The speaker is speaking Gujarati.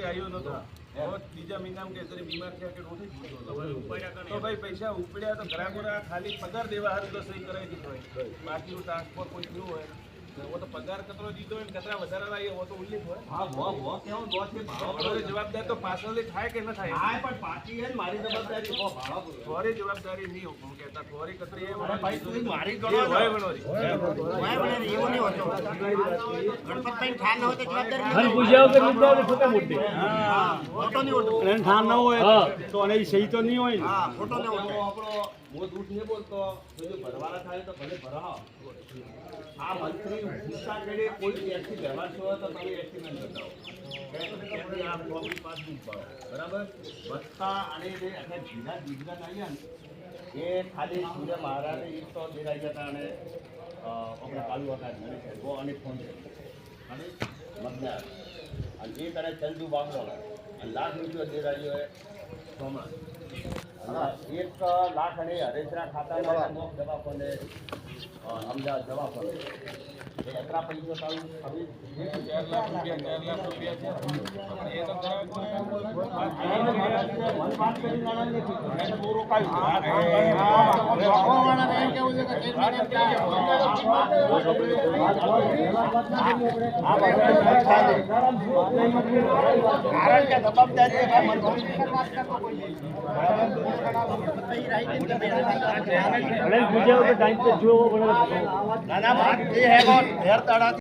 કે આવ્યો નતો બીજા મહિનામાં કે તરી બીમાર થયા કે નથી તો ભાઈ પૈસા ઉપડ્યા તો ગ્રાહકોના ખાલી પગાર દેવા હારું તો સહી કરાવી દીધો હોય બાકીનું ટ્રાન્સફર કોઈ થયું હોય वो तो पगार कतरो दीदो है कतरा વધારે લાગે वो तो उल्लेख હોય हां वो કેવું દોત છે ભાડો જવાબદાર તો પાછળથી થાય કે ન થાય હા પણ પાછી હે મારી જવાબદારી વો ભાડો થોરી જવાબદારી નહીં હો હું કહેતા થોરી કતરી એ ભાઈ તું મારી ગણો હોય ગણોરી હોય બને એવો નહીં હોતો ગણપતભાઈ ઠાન ન હોય તો જવાબદારી હર પૂજાઓ કે મુદ્દા ને ફોટો મૂર્તિ હા ફોટો નહીં હોતો અને ઠાન ન હોય તો અને સહી તો નહીં હોય હા ફોટો ન હોય આપણો वो झूठ नहीं बोलतो तो जो भरवाना થાય તો ભલે ભરાવો આ મંત્રી ગુસ્સા કરે કોઈ વ્યક્તિ વ્યવહાર છો તો તમે એસ્ટિમેટ બતાવો કે આ પ્રોપર્ટી પાસ નહીં પાડો બરાબર વસ્તા અને જે આપણે જીના દીકરા આવ્યા ને એ ખાલી સૂર્ય મહારાજે એક તો દેરાઈ જતા અને આપણે કાલુ હતા મને છે વો અને ફોન છે અને મગનાર અને એ કરે ચંદુ બાબલો અને લાખ રૂપિયા દેરાયો હે સોમનાથ 1 લાખ અને હરેશના ખાતામાં જવા પડે અમદાવાદ જવા પડે એ એટલા પૈસા ચાલુ હવે 4 લાખ રૂપિયા છે એ તો મન વાત કરી નાણાને મેં બહુ રોકાયું કેવું છે કે કારણ કે જવાબદારી વાત કરતો કોઈ नहीं